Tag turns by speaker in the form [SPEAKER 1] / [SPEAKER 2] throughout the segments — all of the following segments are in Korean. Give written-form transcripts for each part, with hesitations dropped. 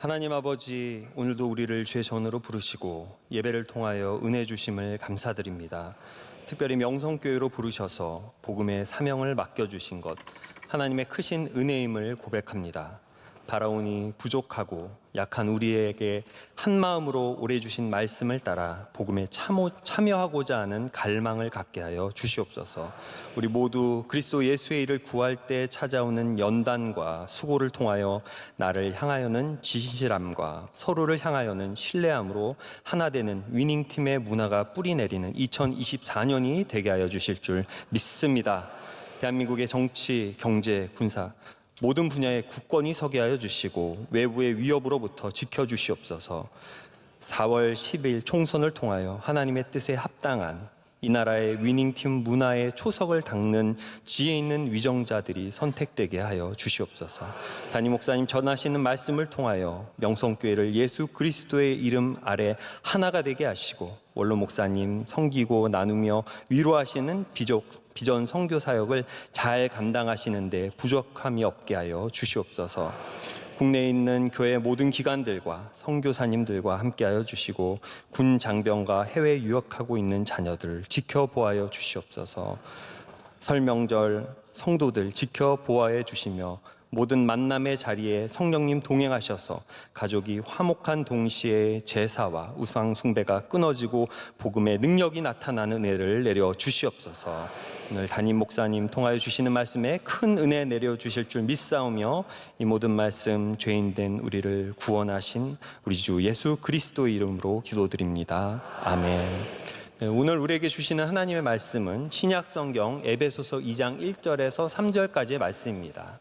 [SPEAKER 1] 하나님 아버지, 오늘도 우리를 죄 전으로 부르시고 예배를 통하여 은혜 주심을 감사드립니다. 특별히 명성교회로 부르셔서 복음의 사명을 맡겨주신 것, 하나님의 크신 은혜임을 고백합니다. 바라오니 부족하고 약한 우리에게 한 마음으로 오래 주신 말씀을 따라 복음에 참여하고자 하는 갈망을 갖게 하여 주시옵소서. 우리 모두 그리스도 예수의 일을 구할 때 찾아오는 연단과 수고를 통하여 나를 향하여는 진실함과 서로를 향하여는 신뢰함으로 하나 되는 위닝팀의 문화가 뿌리내리는 2024년이 되게 하여 주실 줄 믿습니다. 대한민국의 정치, 경제, 군사 모든 분야의 굳건히 서게 하여 주시고 외부의 위협으로부터 지켜주시옵소서. 4월 10일 총선을 통하여 하나님의 뜻에 합당한 이 나라의 위닝팀 문화의 초석을 닦는 지혜 있는 위정자들이 선택되게 하여 주시옵소서. 담임 목사님 전하시는 말씀을 통하여 명성교회를 예수 그리스도의 이름 아래 하나가 되게 하시고 원로 목사님 섬기고 나누며 위로하시는 비전 선교 사역을 잘 감당하시는데 부족함이 없게 하여 주시옵소서. 국내에 있는 교회 모든 기관들과 선교사님들과 함께하여 주시고 군 장병과 해외 유학하고 있는 자녀들 지켜보아여 주시옵소서. 설 명절 성도들 지켜보아해 주시며 모든 만남의 자리에 성령님 동행하셔서 가족이 화목한 동시에 제사와 우상 숭배가 끊어지고 복음의 능력이 나타나는 은혜를 내려 주시옵소서. 오늘 담임 목사님 통하여 주시는 말씀에 큰 은혜 내려 주실 줄 믿사오며 이 모든 말씀 죄인된 우리를 구원하신 우리 주 예수 그리스도의 이름으로 기도드립니다. 아멘. 네, 오늘 우리에게 주시는 하나님의 말씀은 신약성경 에베소서 2장 1절에서 3절까지의 말씀입니다.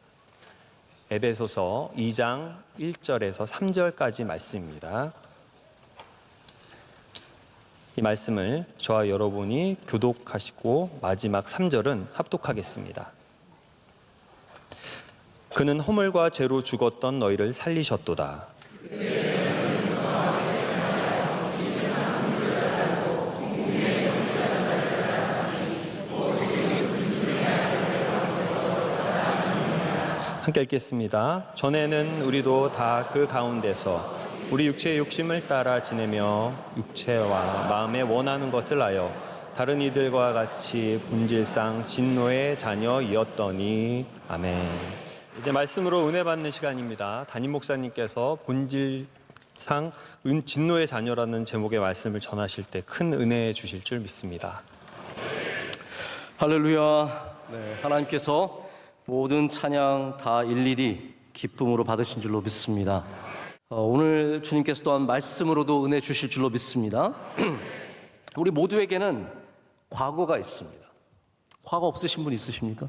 [SPEAKER 1] 에베소서 2장 1절에서 3절까지 말씀입니다. 이 말씀을 저와 여러분이 교독하시고 마지막 3절은 합독하겠습니다. 그는 허물과 죄로 죽었던 너희를 살리셨도다. 함께 읽겠습니다. 전에는 우리도 다 그 가운데서 우리 육체의 욕심을 따라 지내며 육체와 마음에 원하는 것을 하여 다른 이들과 같이 본질상 진노의 자녀이었더니. 아멘. 이제 말씀으로 은혜 받는 시간입니다. 담임 목사님께서 본질상 진노의 자녀라는 제목의 말씀을 전하실 때 큰 은혜 주실 줄 믿습니다.
[SPEAKER 2] 할렐루야. 네, 하나님께서 모든 찬양 다 일일이 기쁨으로 받으신 줄로 믿습니다. 오늘 주님께서 또한 말씀으로도 은혜 주실 줄로 믿습니다. 우리 모두에게는 과거가 있습니다. 과거 없으신 분 있으십니까?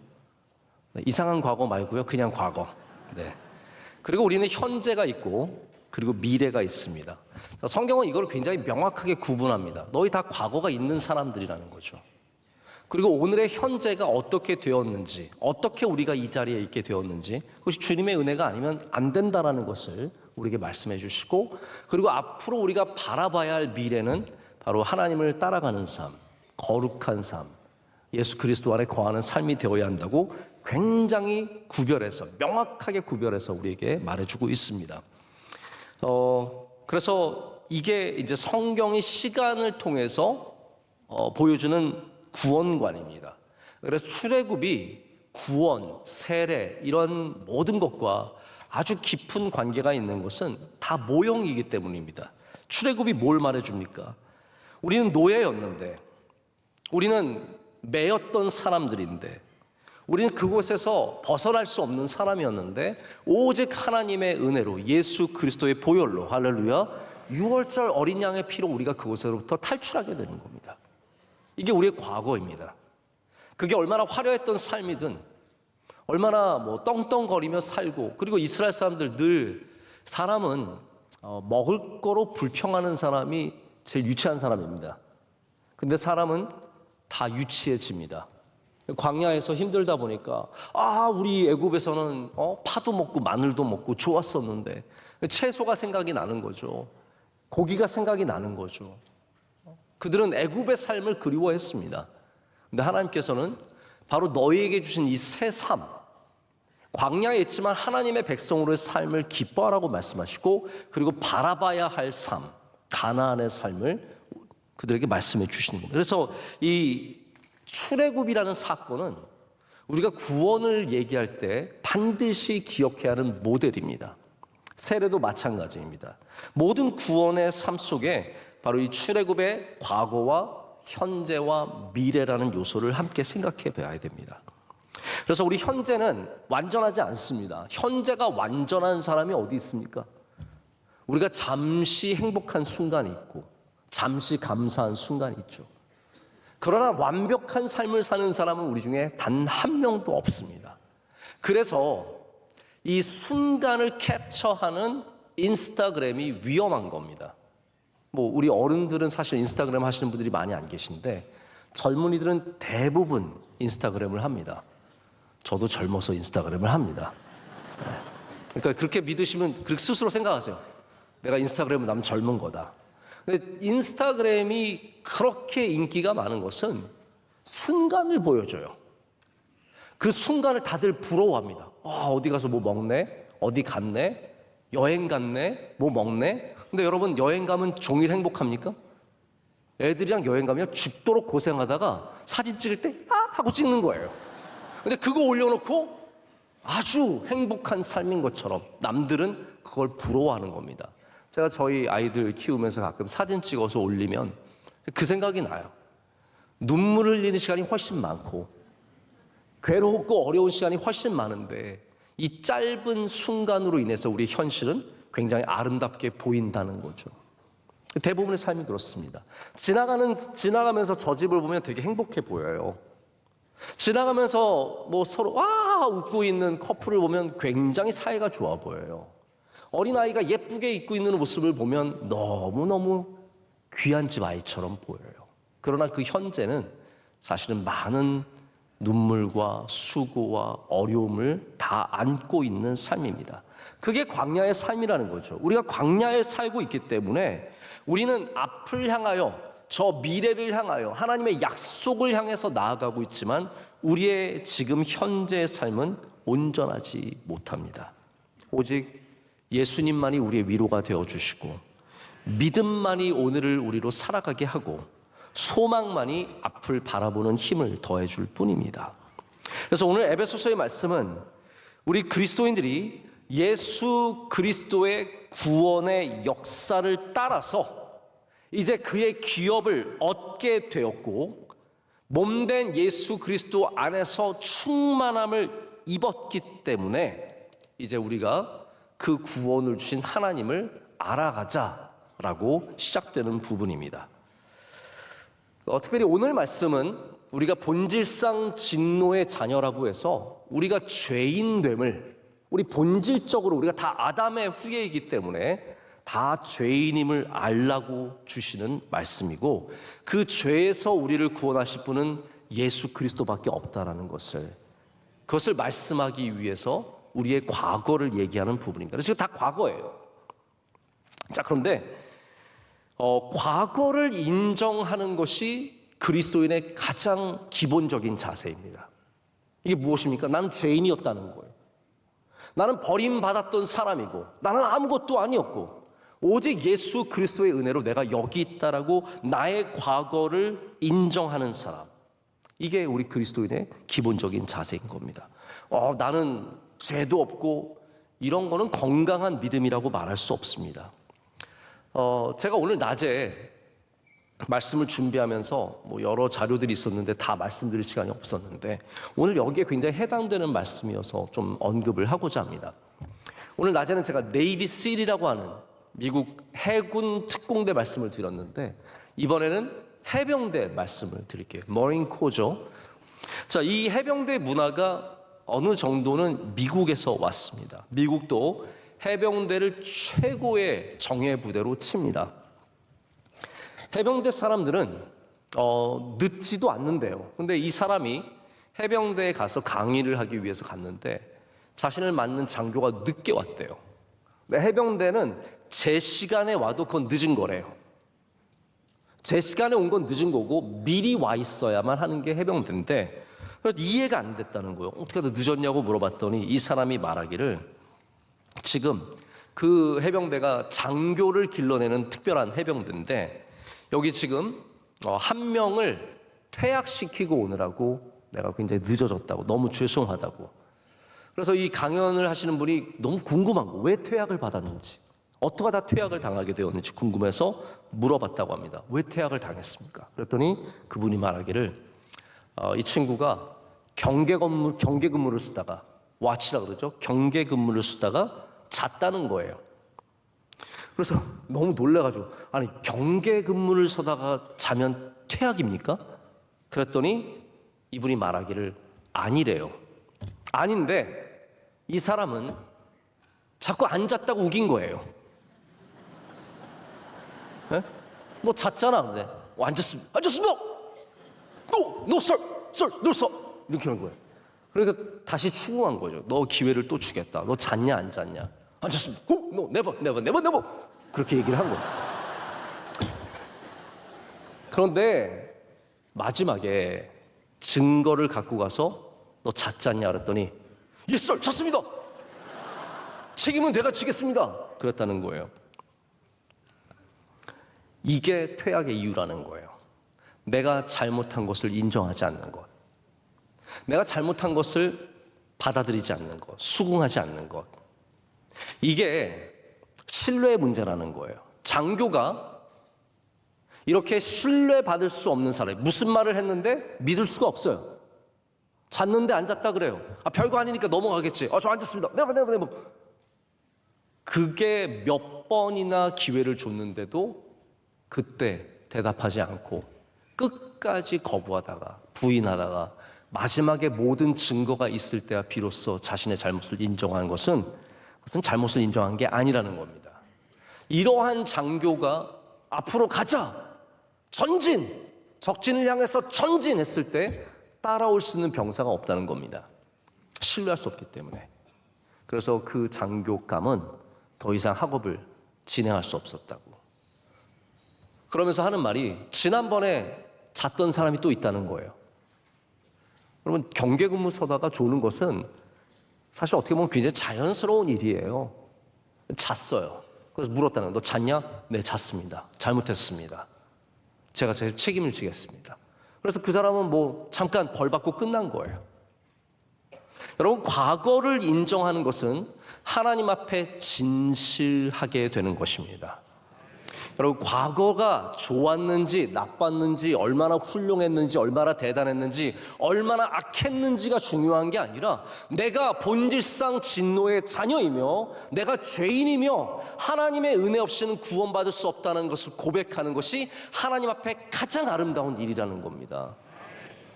[SPEAKER 2] 네, 이상한 과거 말고요, 그냥 과거. 네. 그리고 우리는 현재가 있고 그리고 미래가 있습니다. 성경은 이걸 굉장히 명확하게 구분합니다. 너희 다 과거가 있는 사람들이라는 거죠. 그리고 오늘의 현재가 어떻게 되었는지, 어떻게 우리가 이 자리에 있게 되었는지, 그것이 주님의 은혜가 아니면 안 된다라는 것을 우리에게 말씀해 주시고, 그리고 앞으로 우리가 바라봐야 할 미래는 바로 하나님을 따라가는 삶, 거룩한 삶, 예수 그리스도 안에 거하는 삶이 되어야 한다고 굉장히 구별해서, 명확하게 구별해서 우리에게 말해주고 있습니다. 그래서 이게 이제 성경이 시간을 통해서 보여주는 구원관입니다. 그래서 출애굽이 구원, 세례 이런 모든 것과 아주 깊은 관계가 있는 것은 다 모형이기 때문입니다. 출애굽이 뭘 말해줍니까? 우리는 노예였는데, 우리는 매였던 사람들인데, 우리는 그곳에서 벗어날 수 없는 사람이었는데 오직 하나님의 은혜로 예수 그리스도의 보혈로, 할렐루야, 6월절 어린 양의 피로 우리가 그곳으로부터 탈출하게 되는 겁니다. 이게 우리의 과거입니다. 그게 얼마나 화려했던 삶이든, 얼마나 떵떵거리며 살고, 그리고 이스라엘 사람들 늘 사람은 먹을 거로 불평하는 사람이 제일 유치한 사람입니다. 근데 사람은 다 유치해집니다. 광야에서 힘들다 보니까 우리 애굽에서는 파도 먹고 마늘도 먹고 좋았었는데 채소가 생각이 나는 거죠. 고기가 생각이 나는 거죠. 그들은 애굽의 삶을 그리워했습니다. 근데 하나님께서는 바로 너희에게 주신 이 새 삶, 광야에 있지만 하나님의 백성으로의 삶을 기뻐하라고 말씀하시고 그리고 바라봐야 할 삶, 가나안의 삶을 그들에게 말씀해 주시는 겁니다. 그래서 이 출애굽이라는 사건은 우리가 구원을 얘기할 때 반드시 기억해야 하는 모델입니다. 세례도 마찬가지입니다. 모든 구원의 삶 속에 바로 이 출애굽의 과거와 현재와 미래라는 요소를 함께 생각해 봐야 됩니다. 그래서 우리 현재는 완전하지 않습니다. 현재가 완전한 사람이 어디 있습니까? 우리가 잠시 행복한 순간이 있고 잠시 감사한 순간이 있죠. 그러나 완벽한 삶을 사는 사람은 우리 중에 단 한 명도 없습니다. 그래서 이 순간을 캡처하는 인스타그램이 위험한 겁니다. 뭐 우리 어른들은 사실 인스타그램 하시는 분들이 많이 안 계신데 젊은이들은 대부분 인스타그램을 합니다. 저도 젊어서 인스타그램을 합니다. 그러니까 그렇게 믿으시면 그렇게 스스로 생각하세요. 내가 인스타그램은 나면 젊은 거다. 근데 인스타그램이 그렇게 인기가 많은 것은 순간을 보여줘요. 그 순간을 다들 부러워합니다. 어디 가서 뭐 먹네? 어디 갔네? 여행 갔네? 뭐 먹네? 근데 여러분 여행 가면 종일 행복합니까? 애들이랑 여행 가면 죽도록 고생하다가 사진 찍을 때 하고 찍는 거예요. 근데 그거 올려놓고 아주 행복한 삶인 것처럼 남들은 그걸 부러워하는 겁니다. 제가 저희 아이들 키우면서 가끔 사진 찍어서 올리면 그 생각이 나요. 눈물을 흘리는 시간이 훨씬 많고 괴롭고 어려운 시간이 훨씬 많은데 이 짧은 순간으로 인해서 우리의 현실은 굉장히 아름답게 보인다는 거죠. 대부분의 삶이 그렇습니다. 지나가면서 저 집을 보면 되게 행복해 보여요. 지나가면서 뭐 서로 웃고 있는 커플을 보면 굉장히 사이가 좋아 보여요. 어린아이가 예쁘게 입고 있는 모습을 보면 너무너무 귀한 집 아이처럼 보여요. 그러나 그 현재는 사실은 많은 눈물과 수고와 어려움을 다 안고 있는 삶입니다. 그게 광야의 삶이라는 거죠. 우리가 광야에 살고 있기 때문에 우리는 앞을 향하여 저 미래를 향하여 하나님의 약속을 향해서 나아가고 있지만 우리의 지금 현재의 삶은 온전하지 못합니다. 오직 예수님만이 우리의 위로가 되어주시고 믿음만이 오늘을 우리로 살아가게 하고 소망만이 앞을 바라보는 힘을 더해줄 뿐입니다. 그래서 오늘 에베소서의 말씀은 우리 그리스도인들이 예수 그리스도의 구원의 역사를 따라서 이제 그의 기업을 얻게 되었고 몸된 예수 그리스도 안에서 충만함을 입었기 때문에 이제 우리가 그 구원을 주신 하나님을 알아가자라고 시작되는 부분입니다. 특별히 오늘 말씀은 우리가 본질상 진노의 자녀라고 해서 우리가 죄인됨을 우리 본질적으로 우리가 다 아담의 후예이기 때문에 다 죄인임을 알라고 주시는 말씀이고 그 죄에서 우리를 구원하실 분은 예수 그리스도밖에 없다라는 그것을 말씀하기 위해서 우리의 과거를 얘기하는 부분입니다. 그래서 다 과거예요. 자, 그런데 과거를 인정하는 것이 그리스도인의 가장 기본적인 자세입니다. 이게 무엇입니까? 나는 죄인이었다는 거예요. 나는 버림받았던 사람이고 나는 아무것도 아니었고 오직 예수 그리스도의 은혜로 내가 여기 있다라고 나의 과거를 인정하는 사람. 이게 우리 그리스도인의 기본적인 자세인 겁니다. 나는 죄도 없고 이런 거는 건강한 믿음이라고 말할 수 없습니다. 제가 오늘 낮에 말씀을 준비하면서 뭐 여러 자료들이 있었는데 다 말씀드릴 시간이 없었는데 오늘 여기에 굉장히 해당되는 말씀이어서 좀 언급을 하고자 합니다. 오늘 낮에는 제가 네이비 실이라고 하는 미국 해군 특공대 말씀을 드렸는데 이번에는 해병대 말씀을 드릴게요. 머린코죠. 자, 이 해병대 문화가 어느 정도는 미국에서 왔습니다. 미국도 해병대를 최고의 정예 부대로 칩니다. 해병대 사람들은 늦지도 않는데요. 근데 이 사람이 해병대에 가서 강의를 하기 위해서 갔는데 자신을 맡는 장교가 늦게 왔대요. 근데 해병대는 제 시간에 와도 그건 늦은 거래요. 제 시간에 온 건 늦은 거고 미리 와 있어야만 하는 게 해병대인데 그래서 이해가 안 됐다는 거예요. 어떻게 하다 늦었냐고 물어봤더니 이 사람이 말하기를 지금 그 해병대가 장교를 길러내는 특별한 해병대인데 여기 지금 한 명을 퇴학시키고 오느라고 내가 굉장히 늦어졌다고, 너무 죄송하다고. 그래서 이 강연을 하시는 분이 너무 궁금한 거, 왜 퇴학을 받았는지, 어떻게 다 퇴학을 당하게 되었는지 궁금해서 물어봤다고 합니다. 왜 퇴학을 당했습니까? 그랬더니 그분이 말하기를 이 친구가 경계근무를 쓰다가, 와치라 그러죠. 경계근무를 쓰다가 잤다는 거예요. 그래서 너무 놀라가지고, 아니 경계근무를 서다가 자면 퇴학입니까? 그랬더니 이분이 말하기를 아니래요. 아닌데 이 사람은 자꾸 안 잤다고 우긴 거예요. 네? 너 잤잖아. 근데 앉았습니다. No, sir, no, sir. 이렇게 하는 거예요. 그러니까 다시 추궁한 거죠. 너 기회를 또 주겠다. 너 잤냐 안 잤냐? 앉았습니다. No, never. 그렇게 얘기를 한 거예요. 그런데 마지막에 증거를 갖고 가서 너 잤잖냐 그랬더니 Yes, sir, 잤습니다. 책임은 내가 지겠습니다. 그랬다는 거예요. 이게 퇴학의 이유라는 거예요. 내가 잘못한 것을 인정하지 않는 것, 내가 잘못한 것을 받아들이지 않는 것, 수긍하지 않는 것, 이게 신뢰의 문제라는 거예요. 장교가 이렇게 신뢰받을 수 없는 사람, 무슨 말을 했는데 믿을 수가 없어요. 잤는데 안 잤다 그래요. 별거 아니니까 넘어가겠지. 저 앉았습니다. never. 그게 몇 번이나 기회를 줬는데도 그때 대답하지 않고 끝까지 거부하다가 부인하다가 마지막에 모든 증거가 있을 때야 비로소 자신의 잘못을 인정한 것은, 그것은 잘못을 인정한 게 아니라는 겁니다. 이러한 장교가 앞으로 가자, 전진, 적진을 향해서 전진했을 때 따라올 수 있는 병사가 없다는 겁니다. 신뢰할 수 없기 때문에. 그래서 그 장교감은 더 이상 학업을 진행할 수 없었다고. 그러면서 하는 말이 지난번에 잤던 사람이 또 있다는 거예요. 여러분, 경계근무 서다가 조는 것은 사실 어떻게 보면 굉장히 자연스러운 일이에요. 잤어요. 그래서 물었다는 거예요. 너 잤냐? 네, 잤습니다. 잘못했습니다. 제가 제 책임을 지겠습니다. 그래서 그 사람은 뭐 잠깐 벌 받고 끝난 거예요. 여러분, 과거를 인정하는 것은 하나님 앞에 진실하게 되는 것입니다. 여러분, 과거가 좋았는지 나빴는지, 얼마나 훌륭했는지, 얼마나 대단했는지, 얼마나 악했는지가 중요한 게 아니라 내가 본질상 진노의 자녀이며 내가 죄인이며 하나님의 은혜 없이는 구원받을 수 없다는 것을 고백하는 것이 하나님 앞에 가장 아름다운 일이라는 겁니다.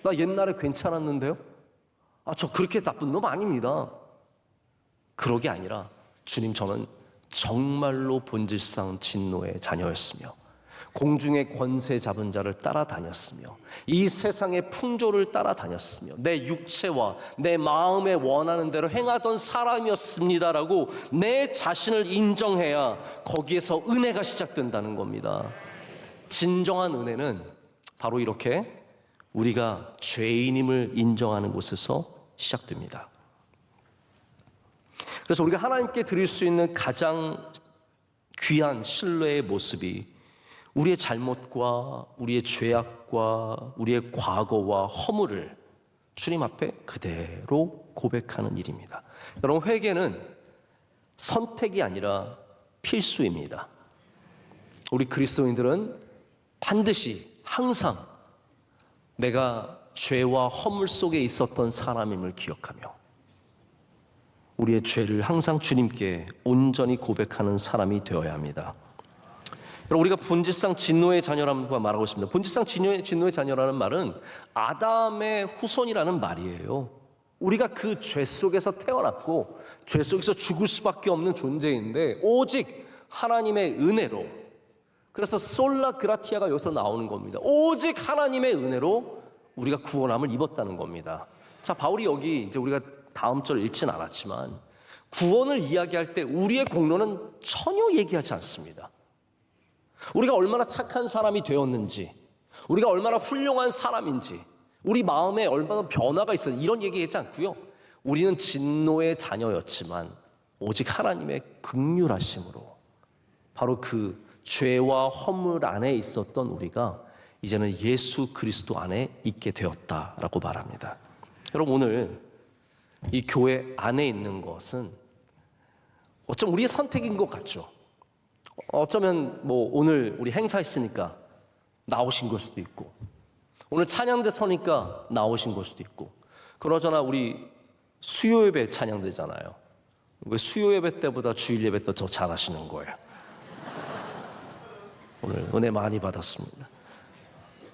[SPEAKER 2] 나 옛날에 괜찮았는데요? 저 그렇게 나쁜 놈 아닙니다. 그러게 아니라 주님, 저는 정말로 본질상 진노의 자녀였으며 공중의 권세 잡은 자를 따라다녔으며 이 세상의 풍조를 따라다녔으며 내 육체와 내 마음에 원하는 대로 행하던 사람이었습니다라고 내 자신을 인정해야 거기에서 은혜가 시작된다는 겁니다. 진정한 은혜는 바로 이렇게 우리가 죄인임을 인정하는 곳에서 시작됩니다. 그래서 우리가 하나님께 드릴 수 있는 가장 귀한 신뢰의 모습이 우리의 잘못과 우리의 죄악과 우리의 과거와 허물을 주님 앞에 그대로 고백하는 일입니다. 여러분, 회개는 선택이 아니라 필수입니다. 우리 그리스도인들은 반드시 항상 내가 죄와 허물 속에 있었던 사람임을 기억하며 우리의 죄를 항상 주님께 온전히 고백하는 사람이 되어야 합니다. 여러분, 우리가 본질상 진노의 자녀라고 말하고 있습니다. 본질상 진노의 자녀라는 말은 아담의 후손이라는 말이에요. 우리가 그 죄 속에서 태어났고 죄 속에서 죽을 수밖에 없는 존재인데 오직 하나님의 은혜로, 그래서 솔라 그라티아가 여기서 나오는 겁니다. 오직 하나님의 은혜로 우리가 구원함을 입었다는 겁니다. 자, 바울이 여기 이제 우리가 다음 절 읽진 않았지만 구원을 이야기할 때 우리의 공로는 전혀 얘기하지 않습니다. 우리가 얼마나 착한 사람이 되었는지, 우리가 얼마나 훌륭한 사람인지, 우리 마음에 얼마나 변화가 있어요. 이런 얘기하지 않고요. 우리는 진노의 자녀였지만 오직 하나님의 긍휼하심으로 바로 그 죄와 허물 안에 있었던 우리가 이제는 예수 그리스도 안에 있게 되었다라고 말합니다. 여러분, 오늘 이 교회 안에 있는 것은 어쩌면 우리의 선택인 것 같죠. 어쩌면 뭐 오늘 우리 행사했으니까 나오신 걸 수도 있고, 오늘 찬양대 서니까 나오신 걸 수도 있고, 그러잖아 우리 수요 예배 찬양대잖아요. 왜 수요 예배 때보다 주일 예배 때 더 잘하시는 거예요? 오늘 은혜 많이 받았습니다.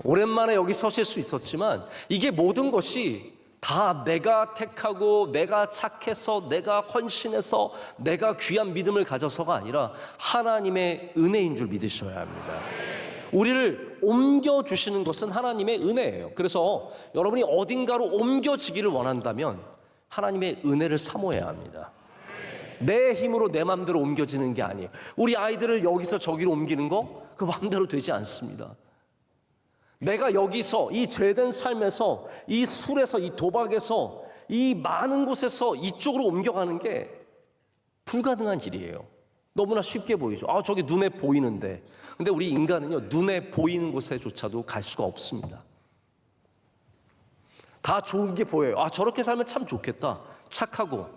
[SPEAKER 2] 오랜만에 여기 서실 수 있었지만 이게 모든 것이 다 내가 택하고 내가 착해서 내가 헌신해서 내가 귀한 믿음을 가져서가 아니라 하나님의 은혜인 줄 믿으셔야 합니다. 우리를 옮겨주시는 것은 하나님의 은혜예요. 그래서 여러분이 어딘가로 옮겨지기를 원한다면 하나님의 은혜를 사모해야 합니다. 내 힘으로 내 마음대로 옮겨지는 게 아니에요. 우리 아이들을 여기서 저기로 옮기는 거 그 마음대로 되지 않습니다. 내가 여기서 이 죄된 삶에서 이 술에서 이 도박에서 이 많은 곳에서 이쪽으로 옮겨가는 게 불가능한 일이에요. 너무나 쉽게 보이죠. 아, 저기 눈에 보이는데. 근데 우리 인간은요, 눈에 보이는 곳에조차도 갈 수가 없습니다. 다 좋은 게 보여요. 아, 저렇게 살면 참 좋겠다. 착하고,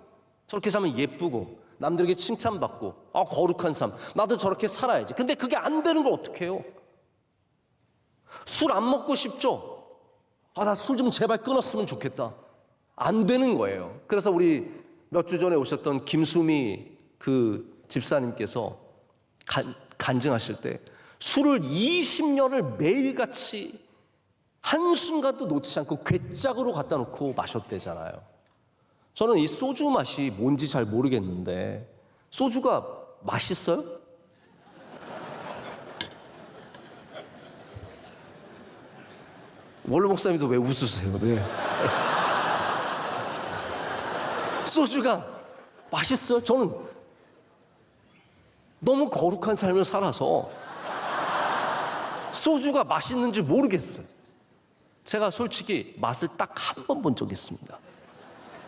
[SPEAKER 2] 저렇게 살면 예쁘고, 남들에게 칭찬받고, 아, 거룩한 삶. 나도 저렇게 살아야지. 근데 그게 안 되는 걸 어떻게 해요? 술 안 먹고 싶죠? 아, 나 술 좀 제발 끊었으면 좋겠다. 안 되는 거예요. 그래서 우리 몇 주 전에 오셨던 김수미 그 집사님께서 간증하실 때 술을 20년을 매일같이 한순간도 놓치지 않고 괴짝으로 갖다 놓고 마셨대잖아요. 저는 이 소주 맛이 뭔지 잘 모르겠는데 소주가 맛있어요? 원로 목사님도 왜 웃으세요? 네. 소주가 맛있어요? 저는 너무 거룩한 삶을 살아서 소주가 맛있는지 모르겠어요. 제가 솔직히 맛을 딱 한 번 본 적이 있습니다.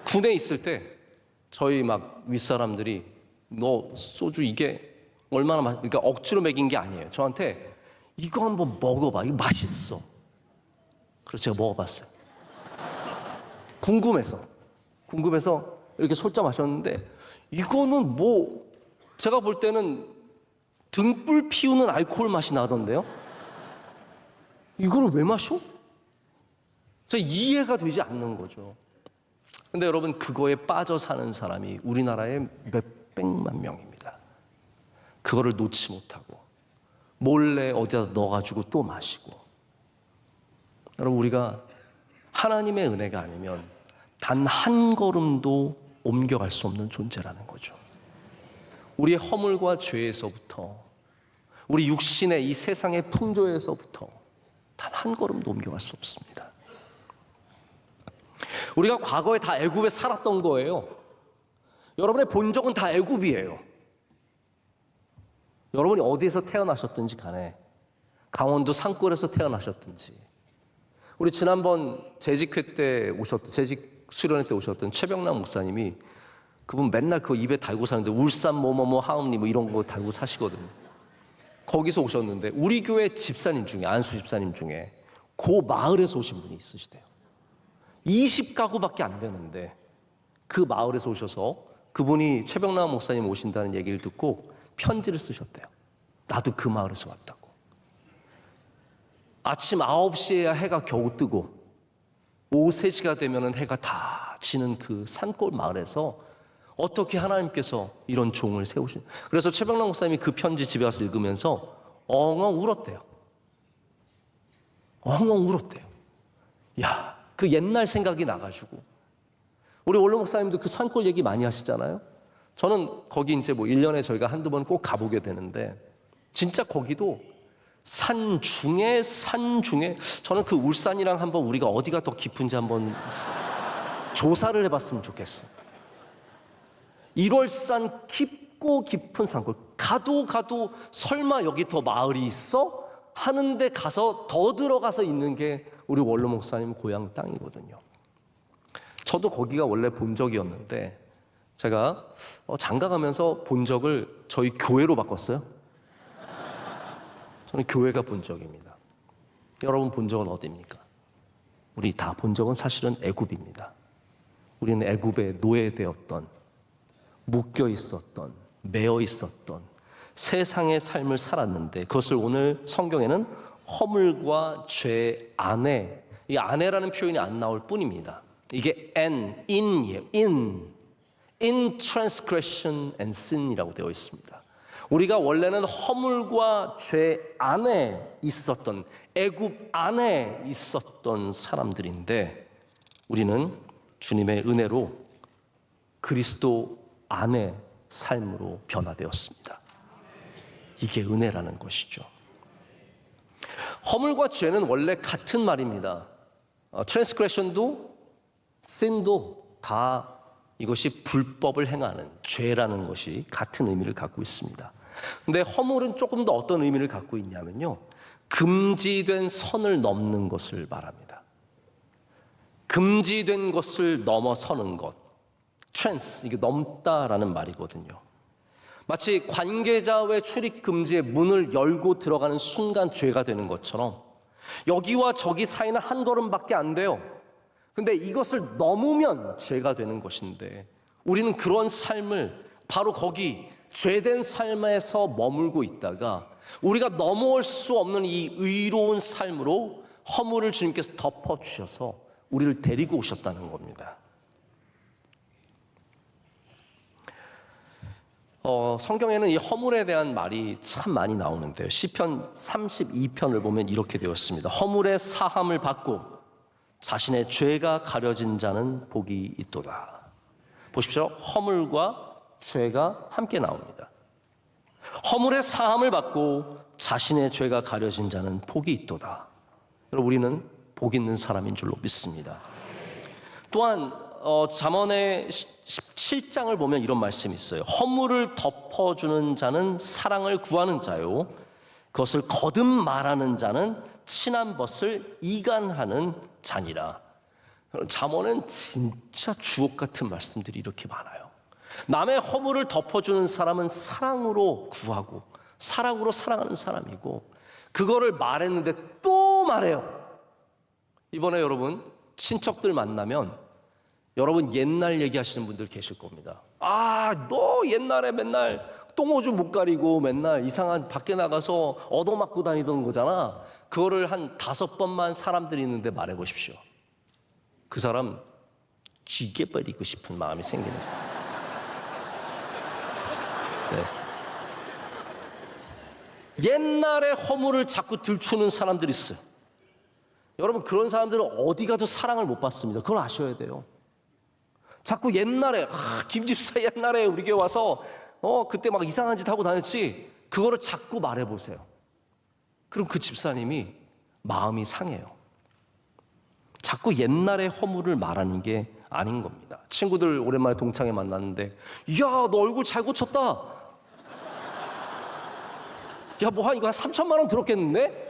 [SPEAKER 2] 군에 있을 때 저희 막 윗사람들이 너 소주 이게 얼마나 그러니까 억지로 먹인 게 아니에요. 저한테 이거 한번 먹어봐. 이거 맛있어. 그래서 제가 먹어봤어요. 궁금해서 이렇게 솔자 마셨는데 이거는 뭐 제가 볼 때는 등불 피우는 알코올 맛이 나던데요. 이거를 왜 마셔? 제가 이해가 되지 않는 거죠. 근데 여러분, 그거에 빠져 사는 사람이 우리나라에 몇백만 명입니다. 그거를 놓지 못하고 몰래 어디다 넣어가지고 또 마시고. 여러분, 우리가 하나님의 은혜가 아니면 단 한 걸음도 옮겨갈 수 없는 존재라는 거죠. 우리의 허물과 죄에서부터, 우리 육신의 이 세상의 풍조에서부터 단 한 걸음도 옮겨갈 수 없습니다. 우리가 과거에 다 애굽에 살았던 거예요. 여러분의 본적은 다 애굽이에요. 여러분이 어디에서 태어나셨든지 간에, 강원도 산골에서 태어나셨든지, 우리 지난번 재직 수련회 때 오셨던 최병남 목사님이 그분 맨날 그거 입에 달고 사는데 울산 뭐뭐뭐 하음리 뭐 이런 거 달고 사시거든요. 거기서 오셨는데 우리 교회 집사님 중에, 안수 집사님 중에 그 마을에서 오신 분이 있으시대요. 20가구밖에 안 되는데 그 마을에서 오셔서 그분이 최병남 목사님 오신다는 얘기를 듣고 편지를 쓰셨대요. 나도 그 마을에서 왔다고. 아침 9시에야 해가 겨우 뜨고 오후 3시가 되면 해가 다 지는 그 산골 마을에서 어떻게 하나님께서 이런 종을 세우신. 그래서 최병남 목사님이 그 편지 집에 가서 읽으면서 엉엉 울었대요. 엉엉 울었대요. 야, 그 옛날 생각이 나가지고. 우리 원로 목사님도 그 산골 얘기 많이 하시잖아요. 저는 거기 이제 뭐 1년에 저희가 한두 번 꼭 가보게 되는데 진짜 거기도 산 중에 저는 그 울산이랑 한번 우리가 어디가 더 깊은지 한번 조사를 해봤으면 좋겠어. 1월산 깊고 깊은 산골. 가도 설마 여기 더 마을이 있어? 하는데 가서 더 들어가서 있는 게 우리 원로 목사님 고향 땅이거든요. 저도 거기가 원래 본적이었는데 제가 장가 가면서 본적을 저희 교회로 바꿨어요. 저는 교회가 본적입니다. 여러분 본적은 어디입니까? 우리 다 본적은 사실은 애굽입니다. 우리는 애굽에 노예되었던, 묶여 있었던, 매어 있었던 세상의 삶을 살았는데 그것을 오늘 성경에는 허물과 죄 안에, 이 안에라는 표현이 안 나올 뿐입니다. 이게 in이에요. in transgression and sin이라고 되어 있습니다. 우리가 원래는 허물과 죄 안에 있었던, 애굽 안에 있었던 사람들인데 우리는 주님의 은혜로 그리스도 안의 삶으로 변화되었습니다. 이게 은혜라는 것이죠. 허물과 죄는 원래 같은 말입니다. 트랜스그레션도 sin도 다 이것이 불법을 행하는 죄라는 것이 같은 의미를 갖고 있습니다. 근데 허물은 조금 더 어떤 의미를 갖고 있냐면요, 금지된 선을 넘는 것을 말합니다. 금지된 것을 넘어서는 것, 트랜스, 이게 넘다라는 말이거든요. 마치 관계자의 출입 금지의 문을 열고 들어가는 순간 죄가 되는 것처럼 여기와 저기 사이는 한 걸음밖에 안 돼요. 근데 이것을 넘으면 죄가 되는 것인데 우리는 그런 삶을 바로 거기 죄된 삶에서 머물고 있다가 우리가 넘어올 수 없는 이 의로운 삶으로 허물을 주님께서 덮어주셔서 우리를 데리고 오셨다는 겁니다. 성경에는 이 허물에 대한 말이 참 많이 나오는데요. 시편 32편을 보면 이렇게 되었습니다. 허물의 사함을 받고 자신의 죄가 가려진 자는 복이 있도다. 보십시오. 허물과 죄가 함께 나옵니다. 허물의 사함을 받고 자신의 죄가 가려진 자는 복이 있도다. 우리는 복 있는 사람인 줄로 믿습니다. 또한 잠언의 17장을 보면 이런 말씀이 있어요. 허물을 덮어주는 자는 사랑을 구하는 자요, 그것을 거듭 말하는 자는 친한 벗을 이간하는 자니라. 잠언은 진짜 주옥 같은 말씀들이 이렇게 많아요. 남의 허물을 덮어주는 사람은 사랑으로 구하고 사랑으로 사랑하는 사람이고, 그거를 말했는데 또 말해요. 이번에 여러분 친척들 만나면 여러분 옛날 얘기하시는 분들 계실 겁니다. 아, 너 옛날에 맨날 똥오줌 못 가리고 맨날 이상한 밖에 나가서 얻어맞고 다니던 거잖아. 그거를 한 5번만 사람들이 있는데 말해보십시오. 그 사람 죽여버리고 싶은 마음이 생기는 거예요. 네. 옛날에 허물을 자꾸 들추는 사람들이 있어요. 여러분 그런 사람들은 어디 가도 사랑을 못 받습니다. 그걸 아셔야 돼요. 자꾸 옛날에 김 집사 옛날에 우리 교회 와서 그때 막 이상한 짓 하고 다녔지, 그거를 자꾸 말해보세요. 그럼 그 집사님이 마음이 상해요. 자꾸 옛날의 허물을 말하는 게 아닌 겁니다. 친구들 오랜만에 동창회 만났는데, 이야 너 얼굴 잘 고쳤다. 야 뭐 이거 한 3천만 원 들었겠는데?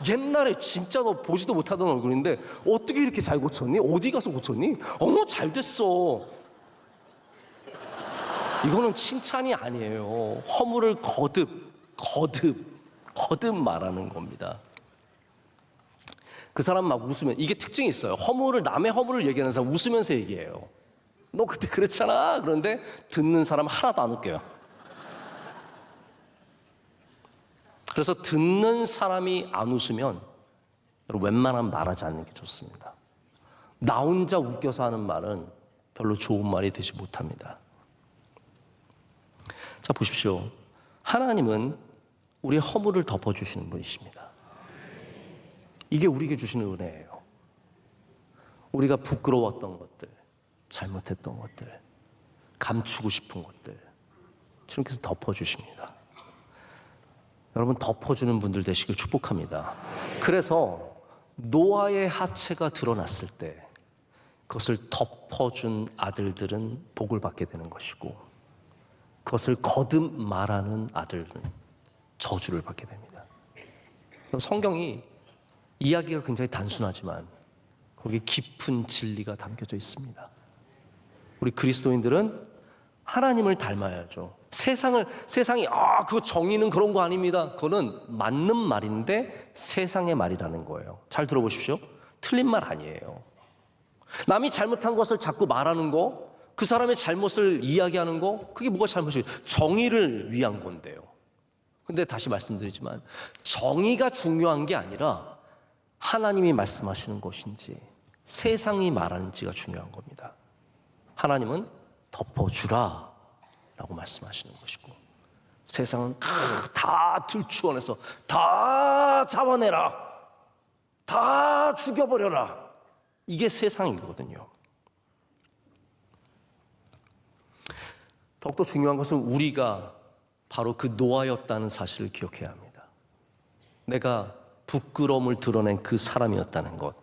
[SPEAKER 2] 옛날에 진짜 너 보지도 못하던 얼굴인데 어떻게 이렇게 잘 고쳤니? 어디 가서 고쳤니? 어머 잘 됐어. 이거는 칭찬이 아니에요. 허물을 거듭 말하는 겁니다. 그 사람 막 웃으면, 이게 특징이 있어요. 남의 허물을 얘기하는 사람 웃으면서 얘기해요. 너 그때 그랬잖아. 그런데 듣는 사람 하나도 안 웃겨요. 그래서 듣는 사람이 안 웃으면 웬만하면 말하지 않는 게 좋습니다. 나 혼자 웃겨서 하는 말은 별로 좋은 말이 되지 못합니다. 자 보십시오. 하나님은 우리의 허물을 덮어주시는 분이십니다. 이게 우리에게 주시는 은혜예요. 우리가 부끄러웠던 것들, 잘못했던 것들, 감추고 싶은 것들 주님께서 덮어주십니다. 여러분 덮어주는 분들 되시길 축복합니다. 그래서 노아의 하체가 드러났을 때 그것을 덮어준 아들들은 복을 받게 되는 것이고, 그것을 거듭 말하는 아들들은 저주를 받게 됩니다. 성경이 이야기가 굉장히 단순하지만 거기에 깊은 진리가 담겨져 있습니다. 우리 그리스도인들은 하나님을 닮아야죠. 세상이 그거 정의는 그런 거 아닙니다. 그거는 맞는 말인데 세상의 말이라는 거예요. 잘 들어보십시오. 틀린 말 아니에요. 남이 잘못한 것을 자꾸 말하는 거, 그 사람의 잘못을 이야기하는 거, 그게 뭐가 잘못이에요? 정의를 위한 건데요. 근데 다시 말씀드리지만 정의가 중요한 게 아니라 하나님이 말씀하시는 것인지 세상이 말하는지가 중요한 겁니다. 하나님은 덮어주라 라고 말씀하시는 것이고, 세상은 다 들추어내서 다 잡아내라, 다 죽여버려라, 이게 세상이거든요. 더욱더 중요한 것은 우리가 바로 그 노아였다는 사실을 기억해야 합니다. 내가 부끄러움을 드러낸 그 사람이었다는 것,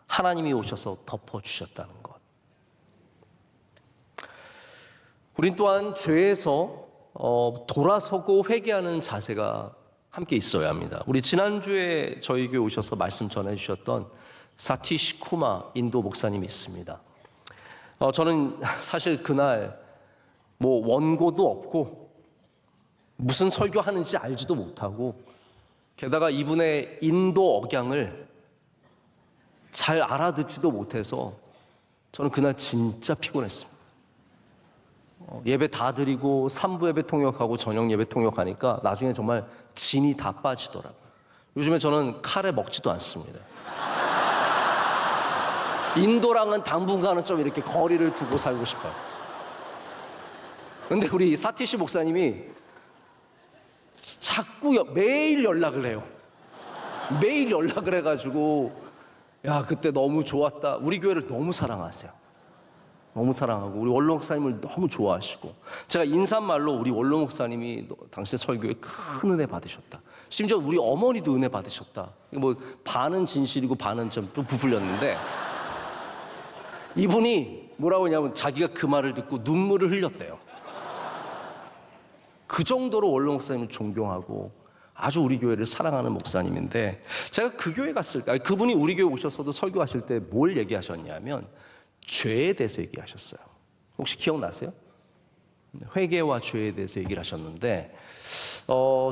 [SPEAKER 2] 하나님이 오셔서 덮어주셨다는 것. 우린 또한 죄에서 돌아서고 회개하는 자세가 함께 있어야 합니다. 우리 지난주에 저희 교회 오셔서 말씀 전해주셨던 사티시 쿠마 인도 목사님이 있습니다. 저는 사실 그날 원고도 없고 무슨 설교하는지 알지도 못하고, 게다가 이분의 인도 억양을 잘 알아듣지도 못해서 저는 그날 진짜 피곤했습니다. 예배 다 드리고 3부 예배 통역하고 저녁 예배 통역하니까 나중에 정말 진이 다 빠지더라고요. 요즘에 저는 카레 먹지도 않습니다. 인도랑은 당분간은 좀 이렇게 거리를 두고 살고 싶어요. 근데 우리 사티시 목사님이 자꾸 매일 연락을 해요. 매일 연락을 해가지고, 야, 그때 너무 좋았다. 우리 교회를 너무 사랑하세요. 너무 사랑하고 우리 원로 목사님을 너무 좋아하시고, 제가 인사말로 우리 원로 목사님이 당신의 설교에 큰 은혜 받으셨다, 심지어 우리 어머니도 은혜 받으셨다, 반은 진실이고 반은 좀 또 부풀렸는데, 이분이 뭐라고 하냐면 자기가 그 말을 듣고 눈물을 흘렸대요. 그 정도로 원로 목사님을 존경하고 아주 우리 교회를 사랑하는 목사님인데, 제가 그 교회 갔을 때, 그분이 우리 교회 오셨어도 설교하실 때 뭘 얘기하셨냐면 죄에 대해서 얘기하셨어요. 혹시 기억나세요? 회개와 죄에 대해서 얘기를 하셨는데,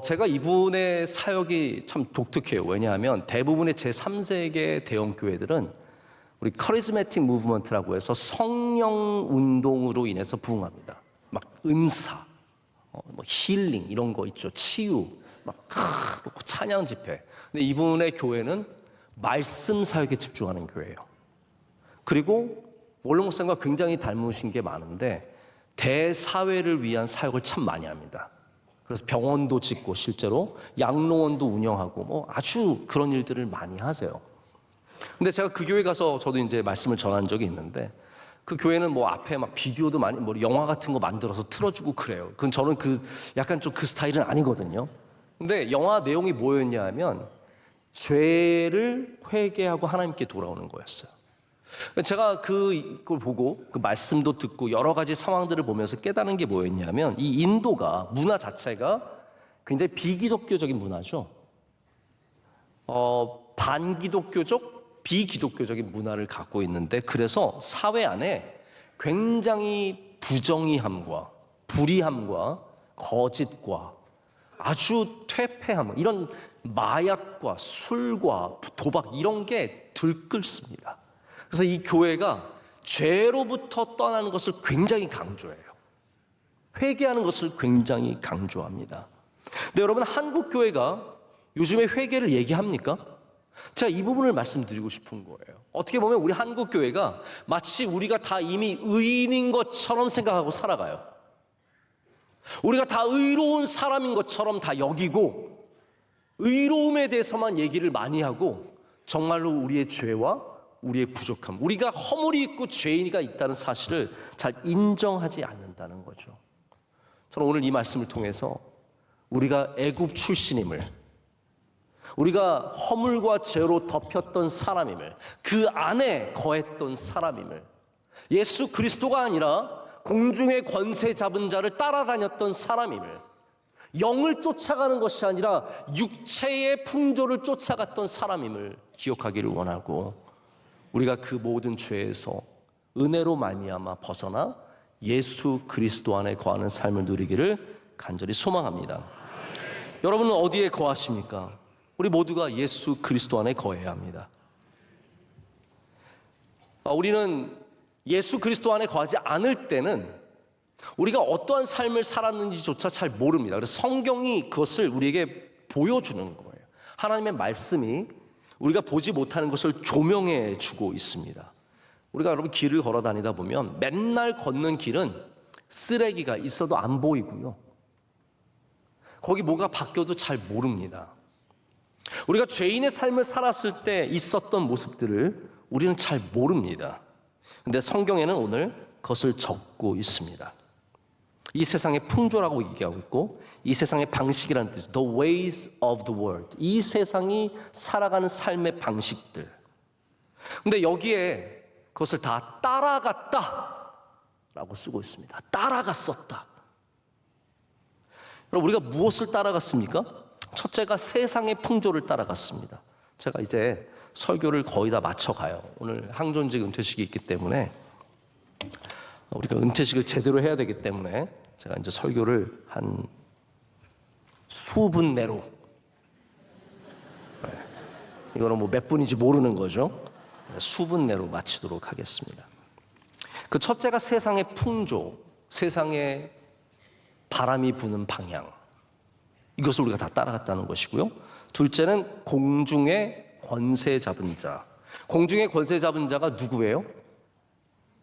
[SPEAKER 2] 제가 이분의 사역이 참 독특해요. 왜냐하면 대부분의 제3세계 대형 교회들은 우리 커리즈매틱 무브먼트라고 해서 성령 운동으로 인해서 부흥합니다. 막 은사, 힐링 이런 거 있죠. 치유, 찬양 집회. 근데 이분의 교회는 말씀 사역에 집중하는 교회예요. 그리고 원로 목사님과 굉장히 닮으신 게 많은데 대사회를 위한 사역을 참 많이 합니다. 그래서 병원도 짓고 실제로 양로원도 운영하고 아주 그런 일들을 많이 하세요. 근데 제가 그 교회 가서 저도 이제 말씀을 전한 적이 있는데, 그 교회는 앞에 비디오도 많이 영화 같은 거 만들어서 틀어주고 그래요. 그건 저는 약간 좀 그 스타일은 아니거든요. 근데 영화 내용이 뭐였냐 하면 죄를 회개하고 하나님께 돌아오는 거였어요. 제가 그걸 보고 그 말씀도 듣고 여러 가지 상황들을 보면서 깨달은 게 뭐였냐면, 이 인도가 문화 자체가 굉장히 비기독교적인 문화죠. 반기독교적, 비기독교적인 문화를 갖고 있는데, 그래서 사회 안에 굉장히 부정의함과 불의함과 거짓과 아주 퇴폐함, 이런 마약과 술과 도박 이런 게 들끓습니다. 그래서 이 교회가 죄로부터 떠나는 것을 굉장히 강조해요. 회개하는 것을 굉장히 강조합니다. 근데 여러분, 한국 교회가 요즘에 회개를 얘기합니까? 제가 이 부분을 말씀드리고 싶은 거예요. 어떻게 보면 우리 한국 교회가 마치 우리가 다 이미 의인인 것처럼 생각하고 살아가요. 우리가 다 의로운 사람인 것처럼 다 여기고, 의로움에 대해서만 얘기를 많이 하고, 정말로 우리의 죄와 우리의 부족함, 우리가 허물이 있고 죄인이가 있다는 사실을 잘 인정하지 않는다는 거죠. 저는 오늘 이 말씀을 통해서 우리가 애굽 출신임을, 우리가 허물과 죄로 덮였던 사람임을, 그 안에 거했던 사람임을, 예수 그리스도가 아니라 공중의 권세 잡은 자를 따라다녔던 사람임을, 영을 쫓아가는 것이 아니라 육체의 풍조를 쫓아갔던 사람임을 기억하기를 원하고, 우리가 그 모든 죄에서 은혜로 말미암아 벗어나 예수 그리스도 안에 거하는 삶을 누리기를 간절히 소망합니다. 여러분은 어디에 거하십니까? 우리 모두가 예수 그리스도 안에 거해야 합니다. 우리는 예수 그리스도 안에 거하지 않을 때는 우리가 어떠한 삶을 살았는지조차 잘 모릅니다. 그래서 성경이 그것을 우리에게 보여주는 거예요. 하나님의 말씀이 우리가 보지 못하는 것을 조명해 주고 있습니다. 우리가 여러분 길을 걸어 다니다 보면 맨날 걷는 길은 쓰레기가 있어도 안 보이고요. 거기 뭐가 바뀌어도 잘 모릅니다. 우리가 죄인의 삶을 살았을 때 있었던 모습들을 우리는 잘 모릅니다. 근데 성경에는 오늘 그것을 적고 있습니다. 이 세상의 풍조라고 얘기하고 있고, 이 세상의 방식이라는 뜻, the ways of the world. 이 세상이 살아가는 삶의 방식들. 근데 여기에 그것을 다 따라갔다라고 쓰고 있습니다. 따라갔었다. 여러분, 우리가 무엇을 따라갔습니까? 첫째가 세상의 풍조를 따라갔습니다. 제가 이제 설교를 거의 다 마쳐가요. 오늘 항존직 은퇴식이 있기 때문에 우리가 은퇴식을 제대로 해야 되기 때문에 제가 이제 설교를 한 수분 내로, 이거는 뭐 몇 분인지 모르는 거죠. 수분 내로 마치도록 하겠습니다. 그 첫째가 세상의 풍조, 세상의 바람이 부는 방향, 이것을 우리가 다 따라갔다는 것이고요. 둘째는 공중의 권세 잡은 자. 공중의 권세 잡은 자가 누구예요?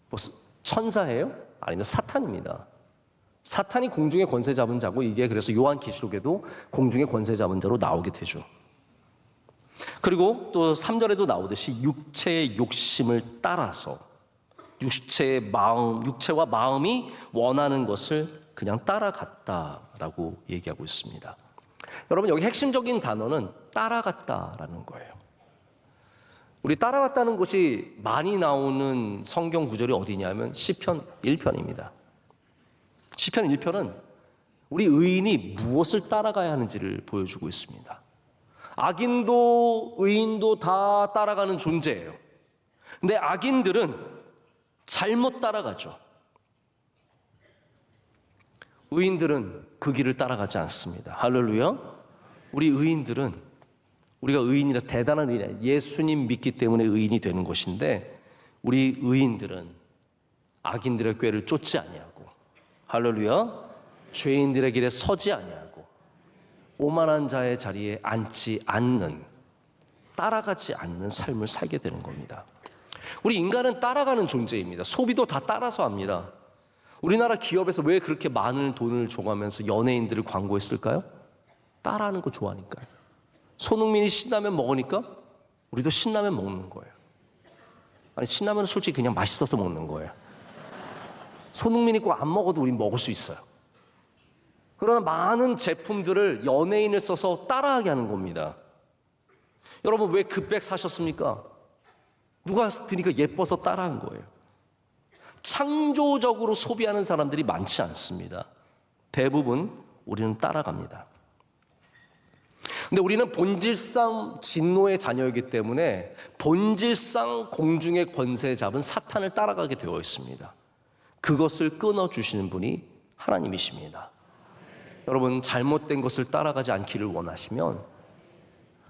[SPEAKER 2] 뭐 천사예요? 아니면 사탄입니다. 사탄이 공중의 권세 잡은 자고, 이게 그래서 요한계시록에도 공중의 권세 잡은 자로 나오게 되죠. 그리고 또 3절에도 나오듯이 육체의 욕심을 따라서 육체의 마음, 육체와 마음이 원하는 것을 그냥 따라갔다라고 얘기하고 있습니다. 여러분, 여기 핵심적인 단어는 따라갔다라는 거예요. 우리 따라갔다는 것이 많이 나오는 성경 구절이 어디냐면 시편 1편입니다. 시편 1편은 우리 의인이 무엇을 따라가야 하는지를 보여주고 있습니다. 악인도 의인도 다 따라가는 존재예요. 근데 악인들은 잘못 따라가죠. 의인들은 그 길을 따라가지 않습니다. 할렐루야. 우리 의인들은, 우리가 의인이라 대단한 의인이야, 예수님 믿기 때문에 의인이 되는 것인데, 우리 의인들은 악인들의 꾀를 쫓지 아니하고, 할렐루야, 죄인들의 길에 서지 아니하고, 오만한 자의 자리에 앉지 않는, 따라가지 않는 삶을 살게 되는 겁니다. 우리 인간은 따라가는 존재입니다. 소비도 다 따라서 합니다. 우리나라 기업에서 왜 그렇게 많은 돈을 줘가면서 연예인들을 광고했을까요? 따라하는 거 좋아하니까요. 손흥민이 신라면 먹으니까 우리도 신라면 먹는 거예요. 아니, 신라면은 솔직히 그냥 맛있어서 먹는 거예요. 손흥민이 꼭 안 먹어도 우린 먹을 수 있어요. 그러나 많은 제품들을 연예인을 써서 따라하게 하는 겁니다. 여러분, 왜 그 백 사셨습니까? 누가 드니까 예뻐서 따라한 거예요. 창조적으로 소비하는 사람들이 많지 않습니다. 대부분 우리는 따라갑니다. 근데 우리는 본질상 진노의 자녀이기 때문에 본질상 공중의 권세 잡은 사탄을 따라가게 되어 있습니다. 그것을 끊어주시는 분이 하나님이십니다. 여러분, 잘못된 것을 따라가지 않기를 원하시면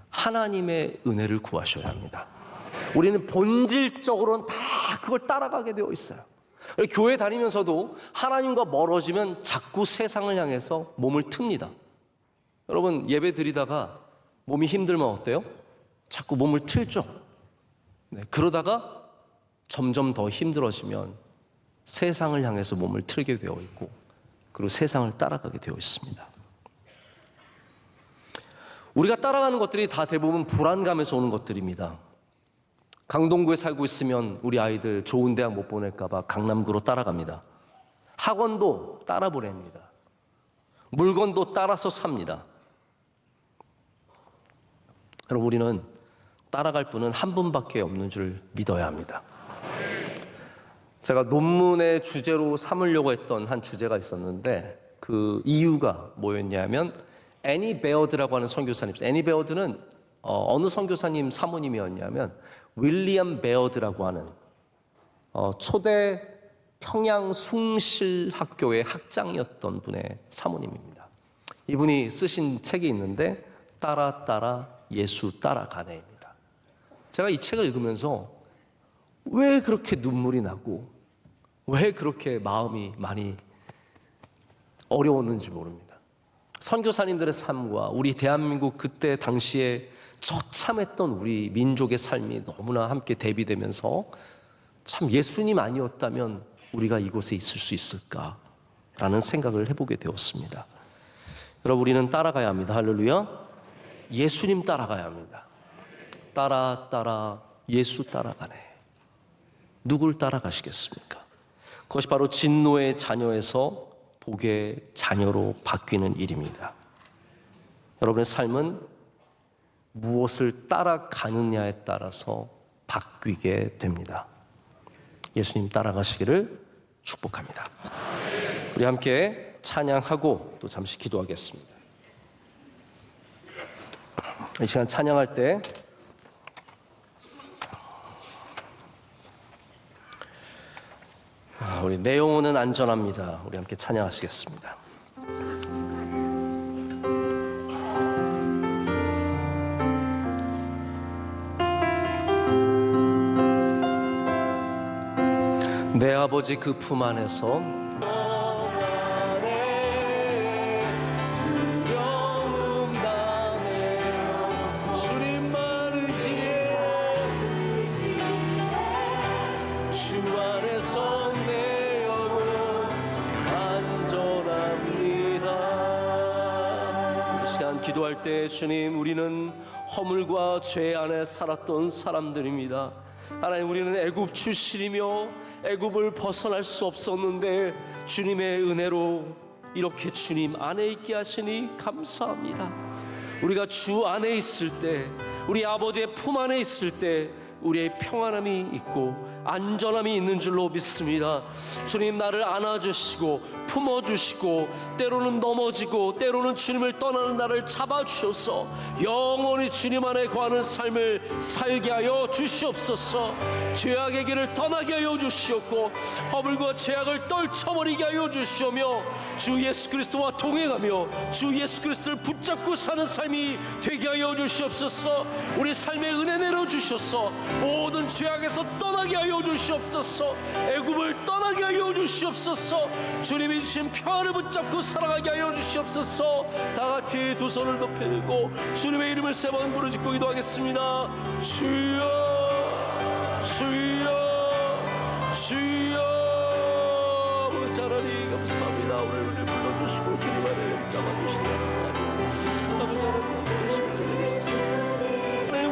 [SPEAKER 2] 하나님의 은혜를 구하셔야 합니다. 우리는 본질적으로는 다 그걸 따라가게 되어 있어요. 교회 다니면서도 하나님과 멀어지면 자꾸 세상을 향해서 몸을 틉니다. 여러분, 예배 드리다가 몸이 힘들면 어때요? 자꾸 몸을 틀죠. 네, 그러다가 점점 더 힘들어지면 세상을 향해서 몸을 틀게 되어 있고, 그리고 세상을 따라가게 되어 있습니다. 우리가 따라가는 것들이 다 대부분 불안감에서 오는 것들입니다. 강동구에 살고 있으면 우리 아이들 좋은 대학 못 보낼까 봐 강남구로 따라갑니다. 학원도 따라 보냅니다. 물건도 따라서 삽니다. 여러분, 우리는 따라갈 분은 한 분밖에 없는 줄 믿어야 합니다. 제가 논문의 주제로 삼으려고 했던 한 주제가 있었는데, 그 이유가 뭐였냐면 애니 베어드라고 하는 선교사님. 애니 베어드는 어느 선교사님 사모님이었냐면 윌리엄 베어드라고 하는 초대 평양 숭실학교의 학장이었던 분의 사모님입니다. 이분이 쓰신 책이 있는데 따라 따라 예수 따라가네입니다. 제가 이 책을 읽으면서 왜 그렇게 눈물이 나고 왜 그렇게 마음이 많이 어려웠는지 모릅니다. 선교사님들의 삶과 우리 대한민국 그때 당시에 처참했던 우리 민족의 삶이 너무나 함께 대비되면서 참 예수님 아니었다면 우리가 이곳에 있을 수 있을까라는 생각을 해보게 되었습니다. 여러분, 우리는 따라가야 합니다. 할렐루야. 예수님 따라가야 합니다. 따라 예수 따라가네. 누굴 따라가시겠습니까? 그것이 바로 진노의 자녀에서 복의 자녀로 바뀌는 일입니다. 여러분의 삶은 무엇을 따라가느냐에 따라서 바뀌게 됩니다. 예수님 따라가시기를 축복합니다. 우리 함께 찬양하고 또 잠시 기도하겠습니다. 이 시간 찬양할 때 우리 내 영혼은 안전합니다. 우리 함께 찬양하시겠습니다. 내 아버지 그 품 안에서 기도할 때 주님, 우리는 허물과 죄 안에 살았던 사람들입니다. 하나님, 우리는 애굽 출신이며 애굽을 벗어날 수 없었는데 주님의 은혜로 이렇게 주님 안에 있게 하시니 감사합니다. 우리가 주 안에 있을 때, 우리 아버지의 품 안에 있을 때 우리의 평안함이 있고 안전함이 있는 줄로 믿습니다. 주님, 나를 안아주시고 품어주시고 때로는 넘어지고 때로는 주님을 떠나는 나를 잡아주셔서 영원히 주님 안에 거하는 삶을 살게 하여 주시옵소서. 죄악의 길을 떠나게 하여 주시옵고 허물과 죄악을 떨쳐버리게 하여 주시오며 주 예수 그리스도와 동행하며 주 예수 그리스도를 붙잡고 사는 삶이 되게 하여 주시옵소서. 우리 삶에 은혜 내려주셔서 모든 죄악에서 떠나게 하여 주시옵소서. 애굽을 떠나게 하여 주시옵소서. 주님이 주신 평안을 붙잡고 살아가게 하여 주시옵소서. 다같이 두 손을 높여 들고 주님의 이름을 세 번 부르짖고 기도하겠습니다. 주여 주여 주여. 하나님 감사합니다. 오늘 우리를 불러주시고 주님 안에 영접하주시니 감사합니다.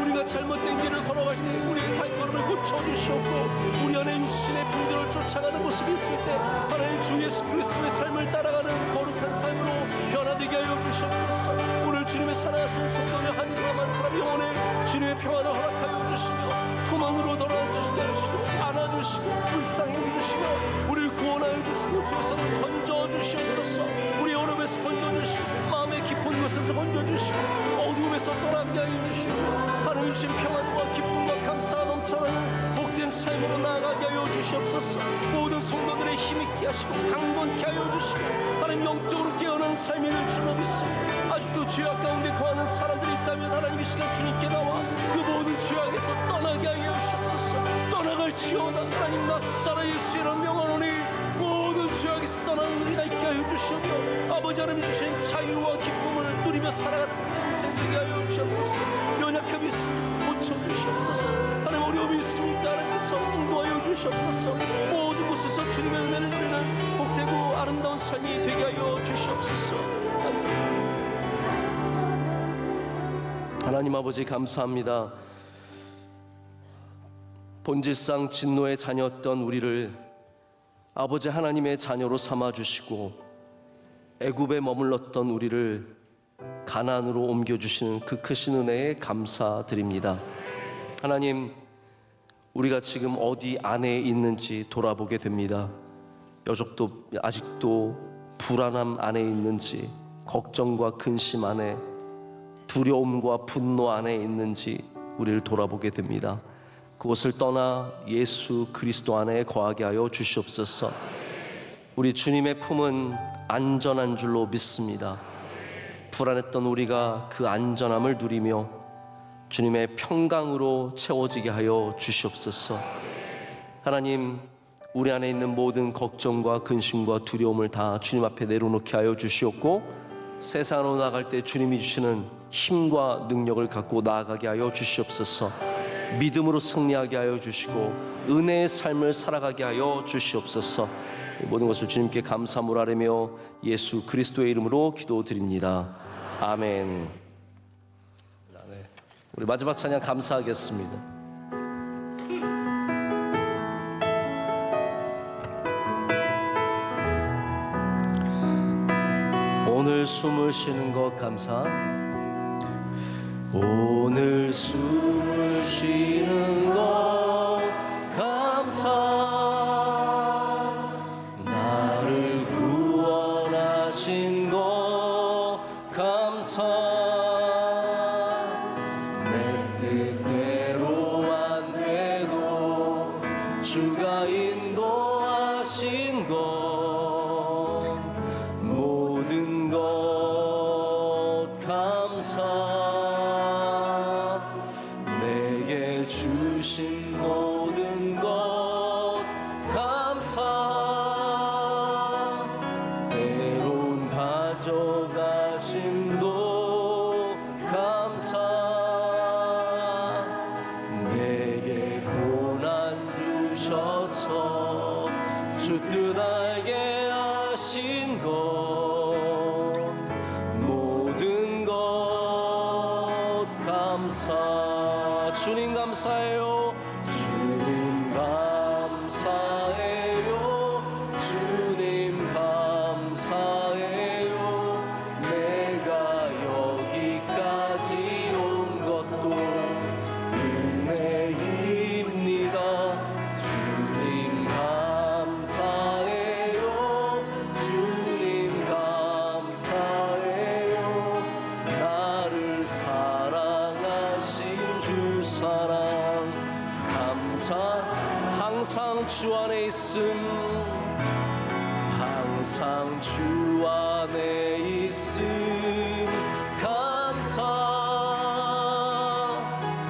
[SPEAKER 2] 우리가 잘못된 길을 걸어갈 때 우리의 발걸음을 고쳐주시옵고 우리 안에 육신의 풍조를 쫓아가는 모습이 있을 때 하나님 주 예수 그리스도의 삶을 따라가는 거룩한 삶으로 변화되게 하여 주시옵소서. 오늘 주님의 살아가신 성도들 한 사람 한 사람 영혼에 주님의 평안을 허락하여 주시며 품 안으로 돌아주시게 하시고 안아주시고 불쌍히 여기시고 우리를 구원하여 주시고 주에서는 건져주시옵소서. 우리 어려움에서 건져주시고 마음의 깊은 곳에서 건져주시고 어두움에서 떠나게 하여 주시고 하나님 주신 평안과 기쁨과 감사가 넘쳐나는 복된 삶으로 나아가게 하여 주시옵소서. 모든 성도들의 힘있게 하시고 강건케 하여 주시고 하나님 영적으로 깨어난 삶이 될 줄로 믿습니다. 아직도 죄악 가운데 거하는 사람들이 있다면 하나님 이 시간 주님께 나와 그 모든 죄악에서 떠나게 하여 주시옵소서. 떠나갈지어다. 하나님 나사라 예수의 이름 명하노니 모든 죄악에서 떠나는 우리가 있게 하여 주시오며 아버지 하나님 주신 자유와 기쁨을 누리며 살아가는 인생 되게 하여 주시옵소서. 연약함이 있으면 고쳐주시옵소서. 하나님 어려움이 있습니까? 하나님께서 인도하여 주시옵소서. 모든 곳에서 주님의 은혜를 누리는 복되고 아름다운 삶이 되게 하여 주시옵소서. 하나님 아버지 감사합니다. 본질상 진노의 자녀였던 우리를 아버지 하나님의 자녀로 삼아주시고 애굽에 머물렀던 우리를 가나안으로 옮겨주시는 그 크신 은혜에 감사드립니다. 하나님, 우리가 지금 어디 안에 있는지 돌아보게 됩니다. 아직도 불안함 안에 있는지, 걱정과 근심 안에, 두려움과 분노 안에 있는지 우리를 돌아보게 됩니다. 그곳을 떠나 예수 그리스도 안에 거하게 하여 주시옵소서. 우리 주님의 품은 안전한 줄로 믿습니다. 불안했던 우리가 그 안전함을 누리며 주님의 평강으로 채워지게 하여 주시옵소서. 하나님, 우리 안에 있는 모든 걱정과 근심과 두려움을 다 주님 앞에 내려놓게 하여 주시옵고, 세상으로 나아갈 때 주님이 주시는 힘과 능력을 갖고 나아가게 하여 주시옵소서. 믿음으로 승리하게 하여 주시고 은혜의 삶을 살아가게 하여 주시옵소서. 이 모든 것을 주님께 감사함으로 아뢰며 예수 그리스도의 이름으로 기도드립니다. 아멘. 우리 마지막 찬양 감사하겠습니다. 오늘 숨을 쉬는 것 감사. 오늘 숨을 쉬는 것 감사. 나를 구원하신 것 감사. 내 뜻대로 안 돼도 주가 인도하신 것 모든 것 감사. 내게 주신 모든 것 감사. 때론 가져가심도 감사. 내게 고난 주셔서 주 뜻 알게 하신 것 모든 것 감사. 주님 감사해요. 주님 감사해요. 주님 감사해요. 내가 여기까지 온 것도 은혜입니다. 주님 감사해요. 주님 감사해요. 나를 사랑하신 주 사랑 감사. 항상 주 안에 있음. 항상 주 안에 있음 감사.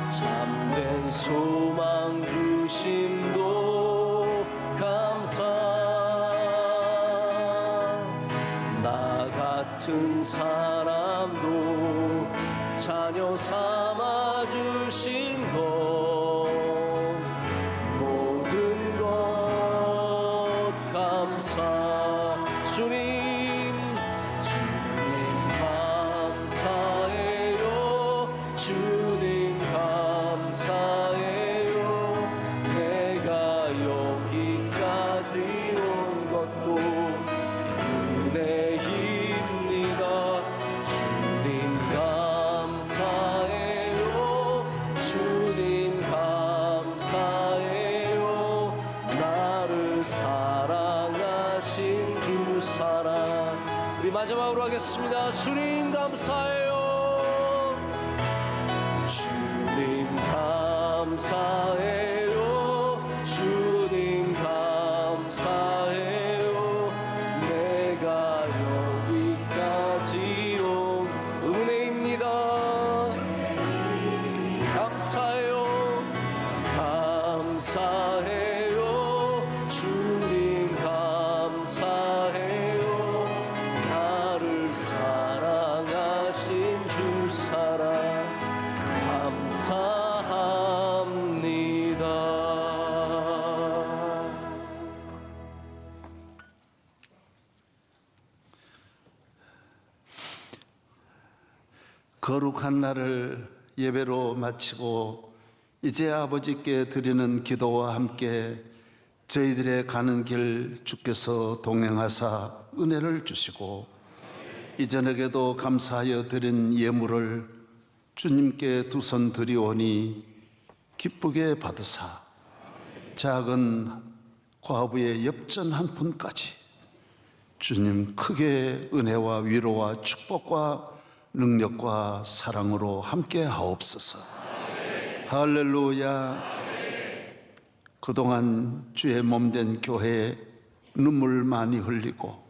[SPEAKER 2] 참된 소망 주심도 감사. 나 같은 사람도 자녀 삼아 주신 것 모든 것 감사. 주님 감사해요. 주님 감사해요. 내가 여기까지 온 것도 은혜입니다. 주님 감사해요. 주님 감사해요. 나를 사랑하신 주 사랑. 우리 마지막으로 하겠습니다. 주님 감사해요. 주님 감사해요. 주님 감사해요. 내가 여기까지 온 은혜입니다. 감사해요. 감사해요. 주님 감사해요. 나를 사랑하신 주 사랑 감사합니다.
[SPEAKER 3] 거룩한 날을 예배로 마치고 이제 아버지께 드리는 기도와 함께 저희들의 가는 길 주께서 동행하사 은혜를 주시고 이 저녁에도 감사하여 드린 예물을 주님께 두 손 드리오니 기쁘게 받으사 작은 과부의 엽전 한 푼까지 주님 크게 은혜와 위로와 축복과 능력과 사랑으로 함께 하옵소서. 할렐루야. 그동안 주의 몸된 교회에 눈물 많이 흘리고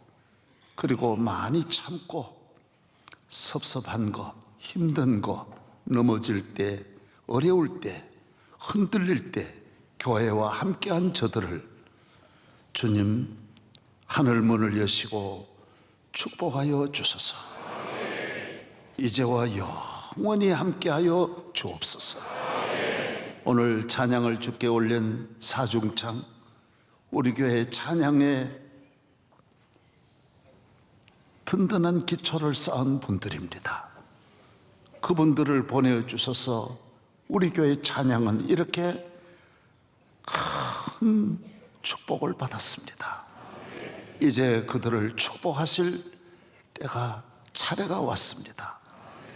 [SPEAKER 3] 그리고 많이 참고 섭섭한 거, 힘든 거, 넘어질 때, 어려울 때, 흔들릴 때 교회와 함께한 저들을 주님 하늘 문을 여시고 축복하여 주소서. 이제와 영원히 함께하여 주옵소서. 오늘 찬양을 주께 올린 사중창 우리 교회 찬양에 든든한 기초를 쌓은 분들입니다. 그분들을 보내주셔서 우리 교회 찬양은 이렇게 큰 축복을 받았습니다. 이제 그들을 축복하실 때가 차례가 왔습니다.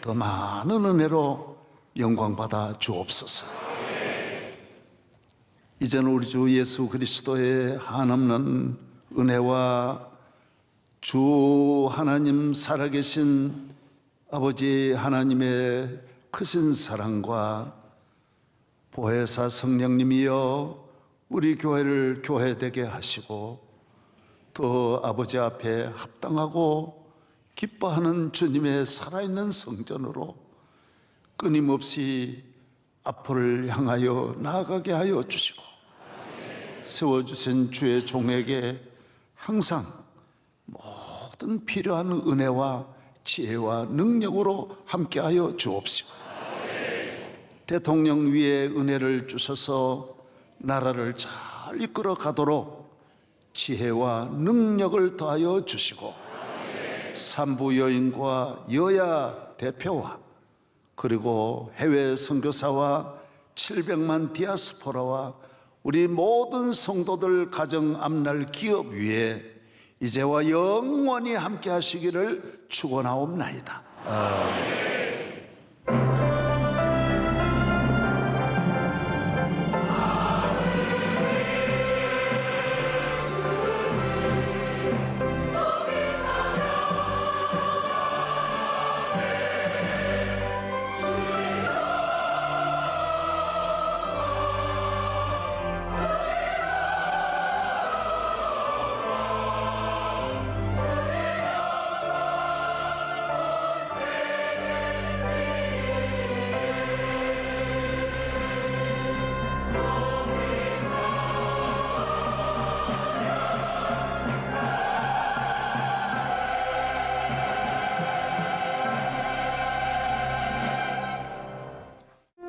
[SPEAKER 3] 더 많은 은혜로 영광받아 주옵소서. 이제는 우리 주 예수 그리스도의 한없는 은혜와 주 하나님 살아계신 아버지 하나님의 크신 사랑과 보혜사 성령님이여 우리 교회를 교회되게 하시고 또 아버지 앞에 합당하고 기뻐하는 주님의 살아있는 성전으로 끊임없이 앞을 향하여 나아가게 하여 주시고 세워주신 주의 종에게 항상 모든 필요한 은혜와 지혜와 능력으로 함께하여 주옵시고 대통령 위에 은혜를 주셔서 나라를 잘 이끌어 가도록 지혜와 능력을 더하여 주시고 산부 여인과 여야 대표와 그리고 해외 선교사와 700만 디아스포라와 우리 모든 성도들 가정 앞날 기업 위에 이제와 영원히 함께 하시기를 축원하옵나이다. 아멘.